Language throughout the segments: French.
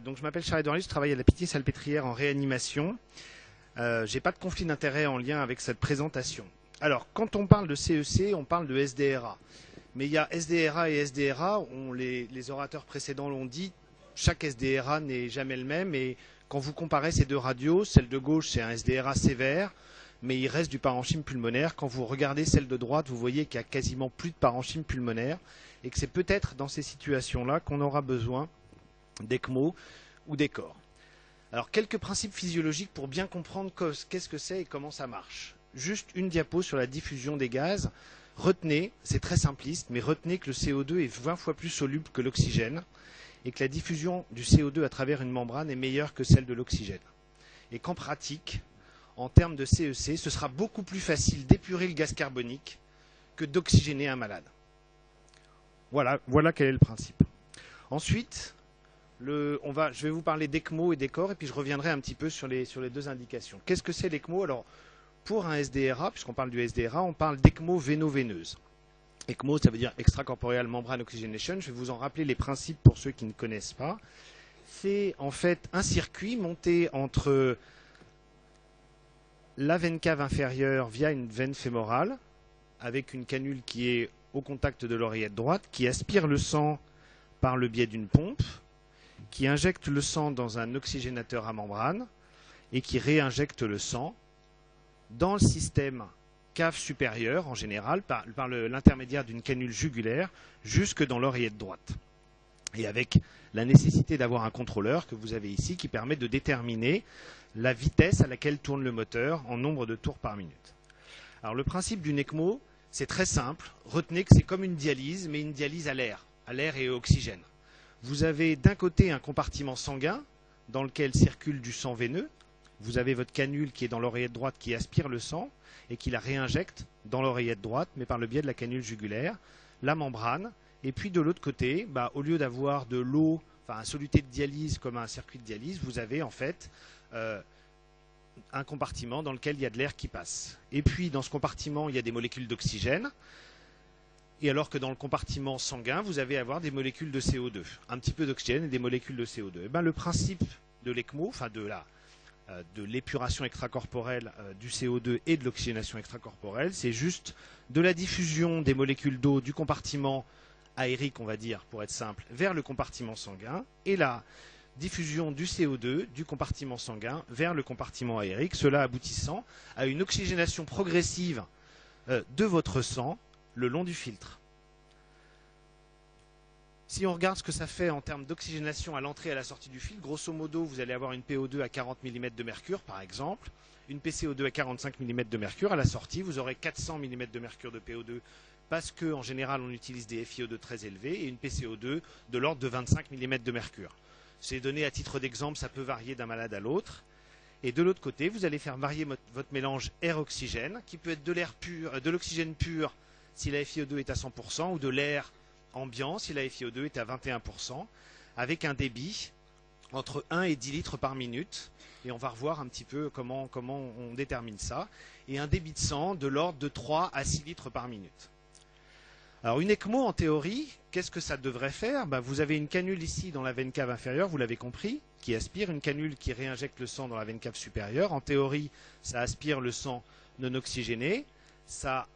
Donc je m'appelle Charles Dorly, je travaille à la Pitié-Salpêtrière en réanimation. J'ai pas de conflit d'intérêt en lien avec cette présentation. Alors, quand on parle de CEC, on parle de SDRA. Mais il y a SDRA et SDRA, les orateurs précédents l'ont dit, chaque SDRA n'est jamais le même. Et quand vous comparez ces deux radios, celle de gauche c'est un SDRA sévère, mais il reste du parenchyme pulmonaire. Quand vous regardez celle de droite, vous voyez qu'il y a quasiment plus de parenchyme pulmonaire et que c'est peut-être dans ces situations-là qu'on aura besoin d'ECMO ou d'ECOR. Alors, quelques principes physiologiques pour bien comprendre qu'est-ce que c'est et comment ça marche. Juste une diapo sur la diffusion des gaz. Retenez, c'est très simpliste, mais retenez que le CO2 est 20 fois plus soluble que l'oxygène et que la diffusion du CO2 à travers une membrane est meilleure que celle de l'oxygène. Et qu'en pratique, en termes de CEC, ce sera beaucoup plus facile d'épurer le gaz carbonique que d'oxygéner un malade. Voilà quel est le principe. Ensuite, je vais vous parler d'ECMO et d'ECOR et puis je reviendrai un petit peu sur les deux indications. Qu'est-ce que c'est l'ECMO? Alors, pour un SDRA, puisqu'on parle du SDRA, on parle d'ECMO véno-veineuse. ECMO, ça veut dire extracorporeal membrane oxygenation. Je vais vous en rappeler les principes pour ceux qui ne connaissent pas. C'est en fait un circuit monté entre la veine cave inférieure via une veine fémorale, avec une canule qui est au contact de l'oreillette droite, qui aspire le sang par le biais d'une pompe, qui injecte le sang dans un oxygénateur à membrane et qui réinjecte le sang dans le système cave supérieure, en général, par l'intermédiaire d'une canule jugulaire, jusque dans l'oreillette droite. Et avec la nécessité d'avoir un contrôleur que vous avez ici qui permet de déterminer la vitesse à laquelle tourne le moteur en nombre de tours par minute. Alors le principe d'une ECMO, c'est très simple. Retenez que c'est comme une dialyse, mais une dialyse à l'air et à oxygène. Vous avez d'un côté un compartiment sanguin dans lequel circule du sang veineux. Vous avez votre canule qui est dans l'oreillette droite qui aspire le sang et qui la réinjecte dans l'oreillette droite, mais par le biais de la canule jugulaire, la membrane. Et puis de l'autre côté, au lieu d'avoir de l'eau, un soluté de dialyse comme un circuit de dialyse, vous avez en fait un compartiment dans lequel il y a de l'air qui passe. Et puis dans ce compartiment, il y a des molécules d'oxygène. Et alors que dans le compartiment sanguin, vous allez avoir des molécules de CO2, un petit peu d'oxygène et des molécules de CO2. Le principe de l'ECMO, de l'épuration extracorporelle du CO2 et de l'oxygénation extracorporelle, c'est juste de la diffusion des molécules d'eau du compartiment aérique, on va dire, pour être simple, vers le compartiment sanguin, et la diffusion du CO2 du compartiment sanguin vers le compartiment aérique, cela aboutissant à une oxygénation progressive de votre sang le long du filtre. Si on regarde ce que ça fait en termes d'oxygénation à l'entrée et à la sortie du filtre, grosso modo, vous allez avoir une PO2 à 40 mm de mercure, par exemple, une PCO2 à 45 mm de mercure. À la sortie, vous aurez 400 mm de mercure de PO2 parce qu'en général, on utilise des FiO2 très élevés et une PCO2 de l'ordre de 25 mm de mercure. Ces données, à titre d'exemple, ça peut varier d'un malade à l'autre. Et de l'autre côté, vous allez faire varier votre mélange air-oxygène, qui peut être de l'air pur, de l'oxygène pur si la FiO2 est à 100%, ou de l'air ambiant si la FiO2 est à 21%, avec un débit entre 1 et 10 litres par minute. Et on va revoir un petit peu comment on détermine ça. Et un débit de sang de l'ordre de 3 à 6 litres par minute. Alors une ECMO, en théorie, qu'est-ce que ça devrait faire? Vous avez une canule ici dans la veine cave inférieure, vous l'avez compris, qui aspire, une canule qui réinjecte le sang dans la veine cave supérieure. En théorie, ça aspire le sang non oxygéné, ça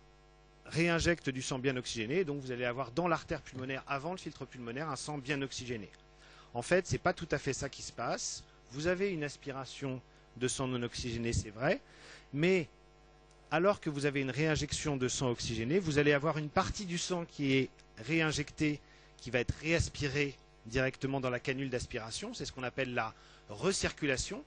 réinjecte du sang bien oxygéné, donc vous allez avoir dans l'artère pulmonaire, avant le filtre pulmonaire, un sang bien oxygéné. En fait, ce n'est pas tout à fait ça qui se passe. Vous avez une aspiration de sang non oxygéné, c'est vrai, mais alors que vous avez une réinjection de sang oxygéné, vous allez avoir une partie du sang qui est réinjectée, qui va être réaspirée directement dans la canule d'aspiration. C'est ce qu'on appelle la recirculation,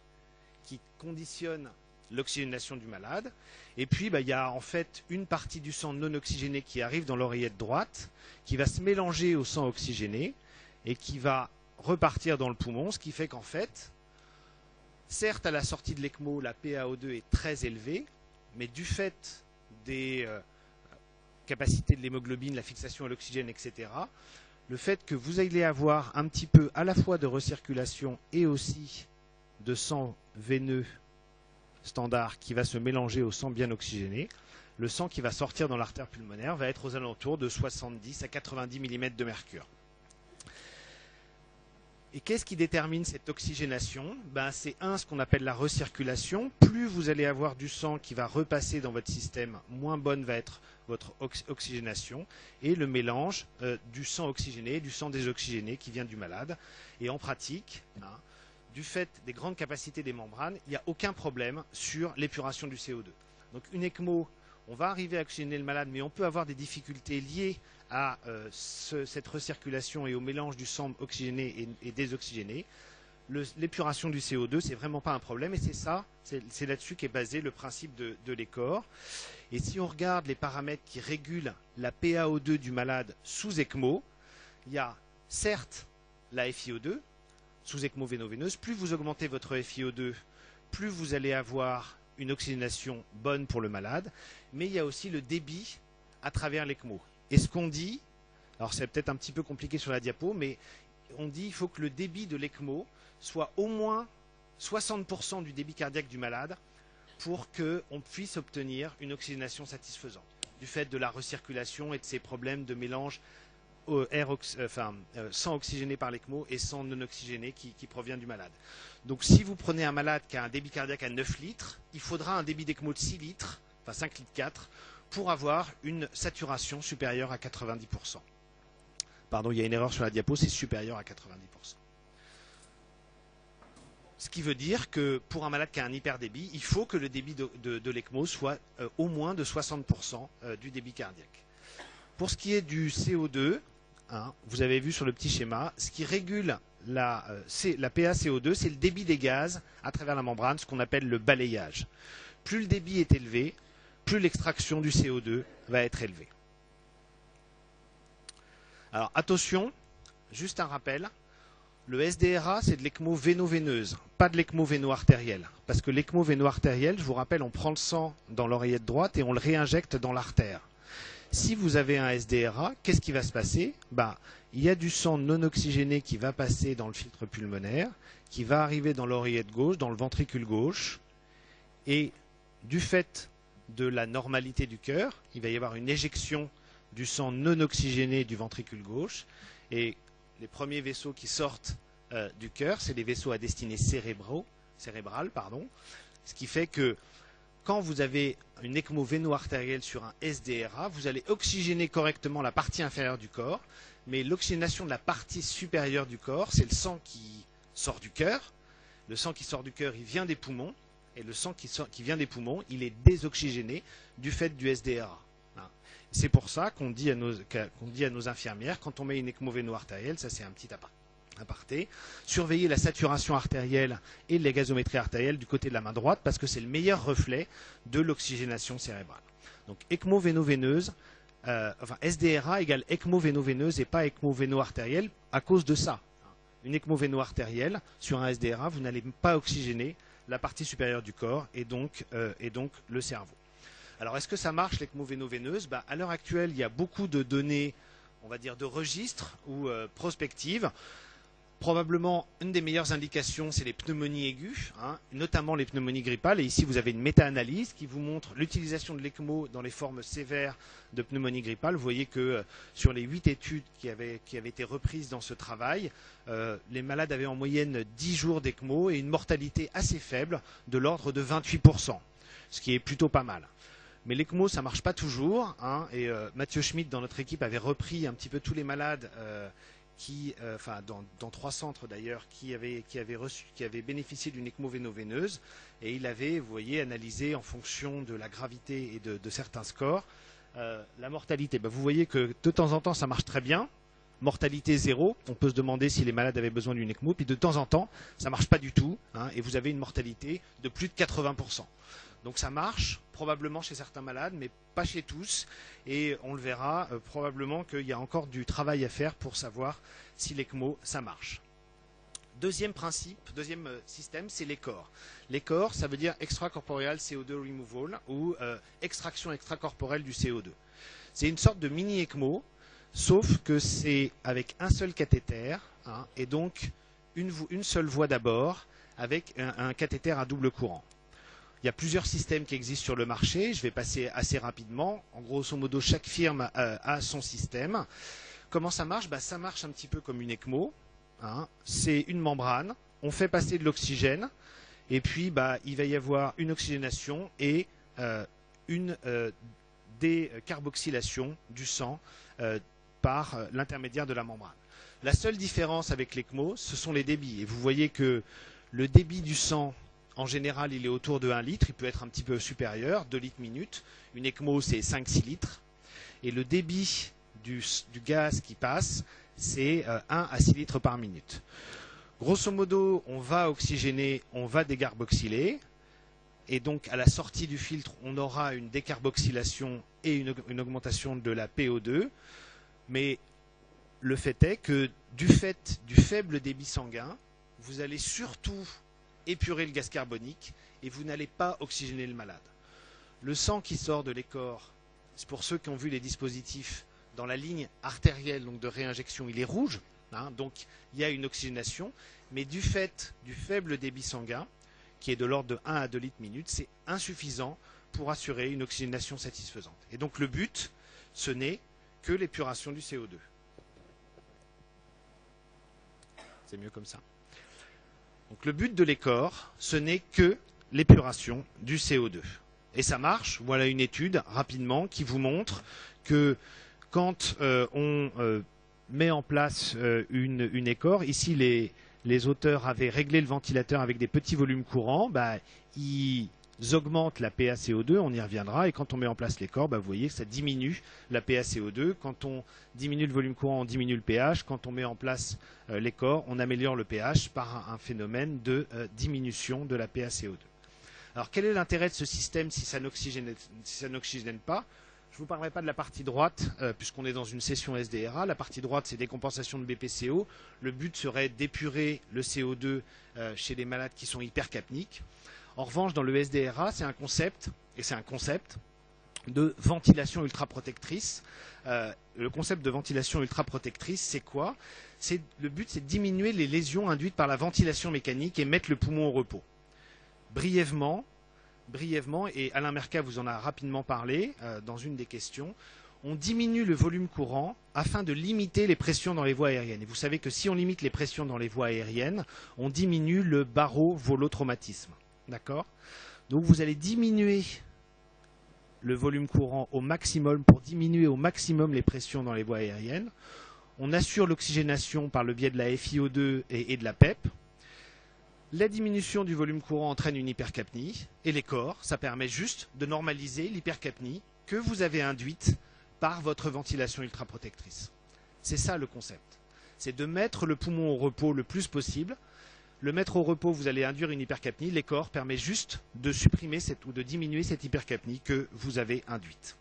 qui conditionne l'oxygénation du malade. Et puis, il y a en fait une partie du sang non oxygéné qui arrive dans l'oreillette droite, qui va se mélanger au sang oxygéné et qui va repartir dans le poumon, ce qui fait qu'en fait, certes, à la sortie de l'ECMO, la PaO2 est très élevée, mais du fait des capacités de l'hémoglobine, la fixation à l'oxygène, etc., le fait que vous allez avoir un petit peu à la fois de recirculation et aussi de sang veineux standard qui va se mélanger au sang bien oxygéné, le sang qui va sortir dans l'artère pulmonaire va être aux alentours de 70 à 90 mm de mercure. Et qu'est-ce qui détermine cette oxygénation? C'est ce qu'on appelle la recirculation. Plus vous allez avoir du sang qui va repasser dans votre système, moins bonne va être votre oxygénation et le mélange du sang oxygéné et du sang désoxygéné qui vient du malade. Et en pratique, du fait des grandes capacités des membranes, il n'y a aucun problème sur l'épuration du CO2. Donc une ECMO, on va arriver à oxygéner le malade, mais on peut avoir des difficultés liées à cette recirculation et au mélange du sang oxygéné et désoxygéné. L'épuration du CO2, c'est vraiment pas un problème, et c'est là-dessus qu'est basé le principe de l'ECOR. Et si on regarde les paramètres qui régulent la PaO2 du malade sous ECMO, il y a certes la FiO2 sous ECMO véno-veineuse. Plus vous augmentez votre FiO2, plus vous allez avoir une oxygénation bonne pour le malade, mais il y a aussi le débit à travers l'ECMO. Et ce qu'on dit, alors c'est peut-être un petit peu compliqué sur la diapo, mais on dit qu'il faut que le débit de l'ECMO soit au moins 60% du débit cardiaque du malade pour qu'on puisse obtenir une oxygénation satisfaisante, du fait de la recirculation et de ces problèmes de mélange sang oxygéné par l'ECMO et sang non oxygéné qui provient du malade. Donc si vous prenez un malade qui a un débit cardiaque à 9 litres, il faudra un débit d'ECMO de 6 litres, enfin 5 litres 4, pour avoir une saturation supérieure à 90%. Pardon, il y a une erreur sur la diapo, c'est supérieur à 90%. Ce qui veut dire que pour un malade qui a un hyperdébit, il faut que le débit de l'ECMO soit au moins de 60% du débit cardiaque. Pour ce qui est du CO2, vous avez vu sur le petit schéma, ce qui régule la PaCO2, c'est le débit des gaz à travers la membrane, ce qu'on appelle le balayage. Plus le débit est élevé, plus l'extraction du CO2 va être élevée. Alors attention, juste un rappel, le SDRA c'est de l'ECMO véno-veineuse, pas de l'ECMO véno-artérielle. Parce que l'ECMO véno-artérielle, je vous rappelle, on prend le sang dans l'oreillette droite et on le réinjecte dans l'artère. Si vous avez un SDRA, qu'est-ce qui va se passer? Il y a du sang non oxygéné qui va passer dans le filtre pulmonaire, qui va arriver dans l'oreillette gauche, dans le ventricule gauche, et du fait de la normalité du cœur, il va y avoir une éjection du sang non oxygéné du ventricule gauche, et les premiers vaisseaux qui sortent du cœur, c'est les vaisseaux à destinée cérébrale, ce qui fait que quand vous avez une ECMO véno-artérielle sur un SDRA, vous allez oxygéner correctement la partie inférieure du corps, mais l'oxygénation de la partie supérieure du corps, c'est le sang qui sort du cœur. Le sang qui sort du cœur, il vient des poumons, et le sang qui vient des poumons, il est désoxygéné du fait du SDRA. C'est pour ça qu'on dit à nos infirmières, quand on met une ECMO véno-artérielle, ça c'est un petit aparté, surveiller la saturation artérielle et la gazométrie artérielle du côté de la main droite parce que c'est le meilleur reflet de l'oxygénation cérébrale. Donc ECMO véno-veineuse, SDRA égale ECMO véno-veineuse et pas ECMO véno-artérielle à cause de ça. Une ECMO véno-artérielle sur un SDRA, vous n'allez pas oxygéner la partie supérieure du corps et donc le cerveau. Alors est-ce que ça marche l'ECMO véno-veineuse? À l'heure actuelle, il y a beaucoup de données, on va dire de registres ou prospectives. Probablement, une des meilleures indications, c'est les pneumonies aiguës, notamment les pneumonies grippales. Et ici, vous avez une méta-analyse qui vous montre l'utilisation de l'ECMO dans les formes sévères de pneumonie grippale. Vous voyez que sur les 8 études qui avaient été reprises dans ce travail, les malades avaient en moyenne 10 jours d'ECMO et une mortalité assez faible de l'ordre de 28%, ce qui est plutôt pas mal. Mais l'ECMO, ça ne marche pas toujours. Et Mathieu Schmidt, dans notre équipe, avait repris un petit peu tous les malades dans 3 centres d'ailleurs, qui avaient bénéficié d'une ECMO véno-veineuse. Et il avait, vous voyez, analysé en fonction de la gravité et de certains scores la mortalité. Vous voyez que de temps en temps, ça marche très bien. Mortalité 0, on peut se demander si les malades avaient besoin d'une ECMO. Puis de temps en temps, ça ne marche pas du tout. Et vous avez une mortalité de plus de 80%. Donc ça marche probablement chez certains malades, mais pas chez tous. Et on le verra, probablement qu'il y a encore du travail à faire pour savoir si l'ECMO, ça marche. Deuxième principe, deuxième système, c'est l'ECOR. L'ECOR, ça veut dire extracorporeal CO2 removal ou extraction extracorporelle du CO2. C'est une sorte de mini ECMO, sauf que c'est avec un seul cathéter, et donc une seule voie d'abord, avec un cathéter à double courant. Il y a plusieurs systèmes qui existent sur le marché. Je vais passer assez rapidement. En grosso modo, chaque firme a son système. Comment ça marche? Ça marche un petit peu comme une ECMO. hein, c'est une membrane, on fait passer de l'oxygène, et puis il va y avoir une oxygénation et une décarboxylation du sang par l'intermédiaire de la membrane. La seule différence avec l'ECMO, ce sont les débits. Et vous voyez que le débit du sang, en général, il est autour de 1 litre. Il peut être un petit peu supérieur, 2 litres minute. Une ECMO, c'est 5-6 litres. Et le débit du gaz qui passe, c'est 1 à 6 litres par minute. Grosso modo, on va oxygéner, on va décarboxyler. Et donc, à la sortie du filtre, on aura une décarboxylation et une augmentation de la PO2. Mais le fait est que du fait du faible débit sanguin, vous allez surtout épurer le gaz carbonique et vous n'allez pas oxygéner le malade. Le sang qui sort de l'écorre, c'est pour ceux qui ont vu les dispositifs dans la ligne artérielle donc de réinjection, il est rouge, hein, donc il y a une oxygénation, mais du fait du faible débit sanguin, qui est de l'ordre de 1 à 2 litres minute, c'est insuffisant pour assurer une oxygénation satisfaisante. Et donc le but, ce n'est que l'épuration du CO2. C'est mieux comme ça. Donc le but de l'écorre, ce n'est que l'épuration du CO2. Et ça marche. Voilà une étude rapidement qui vous montre que quand on met en place une écorre, ici les auteurs avaient réglé le ventilateur avec des petits volumes courants, ils augmentent la PaCO2, on y reviendra, et quand on met en place l'écorre, vous voyez que ça diminue la PaCO2. Quand on diminue le volume courant, on diminue le pH. Quand on met en place l'écorre, on améliore le pH par un phénomène de diminution de la PaCO2. Alors quel est l'intérêt de ce système si ça n'oxygène pas? Je ne vous parlerai pas de la partie droite, puisqu'on est dans une session SDRA. La partie droite, c'est décompensation de BPCO. Le but serait d'épurer le CO2 chez les malades qui sont hypercapniques. En revanche, dans le SDRA, c'est un concept de ventilation ultraprotectrice. Le concept de ventilation ultraprotectrice, c'est quoi? Le but, c'est de diminuer les lésions induites par la ventilation mécanique et mettre le poumon au repos. Brièvement, et Alain Mercat vous en a rapidement parlé dans une des questions, on diminue le volume courant afin de limiter les pressions dans les voies aériennes. Et vous savez que si on limite les pressions dans les voies aériennes, on diminue le barovolottraumatisme. D'accord? Donc vous allez diminuer le volume courant au maximum pour diminuer au maximum les pressions dans les voies aériennes. On assure l'oxygénation par le biais de la FiO2 et de la PEP. La diminution du volume courant entraîne une hypercapnie et l'écorre, ça permet juste de normaliser l'hypercapnie que vous avez induite par votre ventilation ultraprotectrice. C'est ça le concept. C'est de mettre le poumon au repos le plus possible. Le mettre au repos, vous allez induire une hypercapnie. L'écorre permet juste de supprimer ou de diminuer cette hypercapnie que vous avez induite.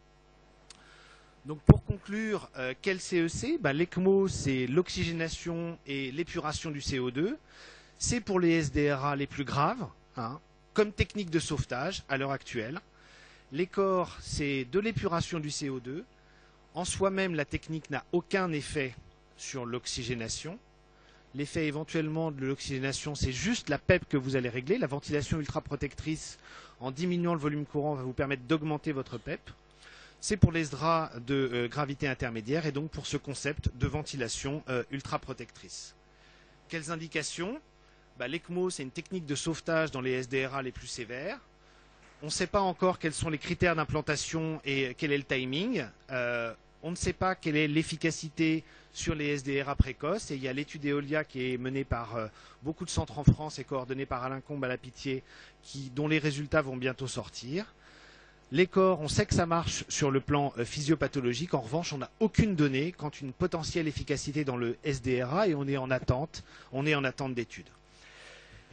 Donc pour conclure, quel CEC? L'ECMO, c'est l'oxygénation et l'épuration du CO2. C'est pour les SDRA les plus graves, comme technique de sauvetage à l'heure actuelle. L'écorre, c'est de l'épuration du CO2. En soi-même, la technique n'a aucun effet sur l'oxygénation. L'effet éventuellement de l'oxygénation, c'est juste la PEP que vous allez régler. La ventilation ultraprotectrice, en diminuant le volume courant, va vous permettre d'augmenter votre PEP. C'est pour les SDRA de gravité intermédiaire et donc pour ce concept de ventilation ultraprotectrice. Quelles indications? L'ECMO, c'est une technique de sauvetage dans les SDRA les plus sévères. On ne sait pas encore quels sont les critères d'implantation et quel est le timing. On ne sait pas quelle est l'efficacité sur les SDRA précoces. Et il y a l'étude Eolia qui est menée par beaucoup de centres en France et coordonnée par Alain Combe à la Pitié, dont les résultats vont bientôt sortir. L'écorre, on sait que ça marche sur le plan physiopathologique. En revanche, on n'a aucune donnée quant à une potentielle efficacité dans le SDRA et on est en attente d'études.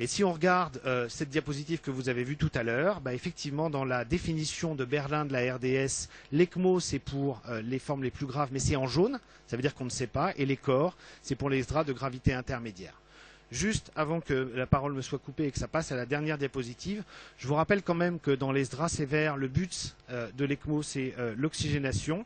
Et si on regarde cette diapositive que vous avez vue tout à l'heure, effectivement, dans la définition de Berlin de la RDS, l'ECMO, c'est pour les formes les plus graves, mais c'est en jaune, ça veut dire qu'on ne sait pas, et l'écorre, c'est pour les SDRA de gravité intermédiaire. Juste avant que la parole me soit coupée et que ça passe à la dernière diapositive, je vous rappelle quand même que dans les SDRA sévères, le but de l'ECMO, c'est l'oxygénation.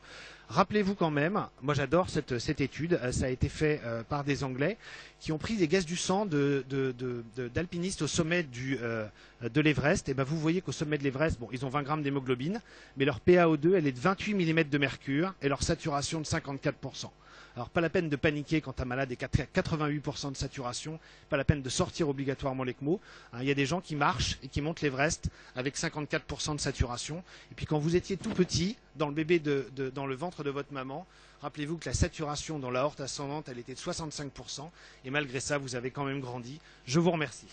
Rappelez-vous quand même, moi j'adore cette étude, ça a été fait par des Anglais qui ont pris des gaz du sang d'alpinistes au sommet de l'Everest. Et vous voyez qu'au sommet de l'Everest, ils ont 20 grammes d'hémoglobine, mais leur PaO2 elle est de 28 mm de mercure et leur saturation de 54%. Alors pas la peine de paniquer quand un malade est à 88% de saturation, pas la peine de sortir obligatoirement l'ECMO. Il y a des gens qui marchent et qui montent l'Everest avec 54% de saturation. Et puis quand vous étiez tout petit, dans le bébé dans le ventre de votre maman, rappelez-vous que la saturation dans l'aorte ascendante, elle était de 65%. Et malgré ça, vous avez quand même grandi. Je vous remercie.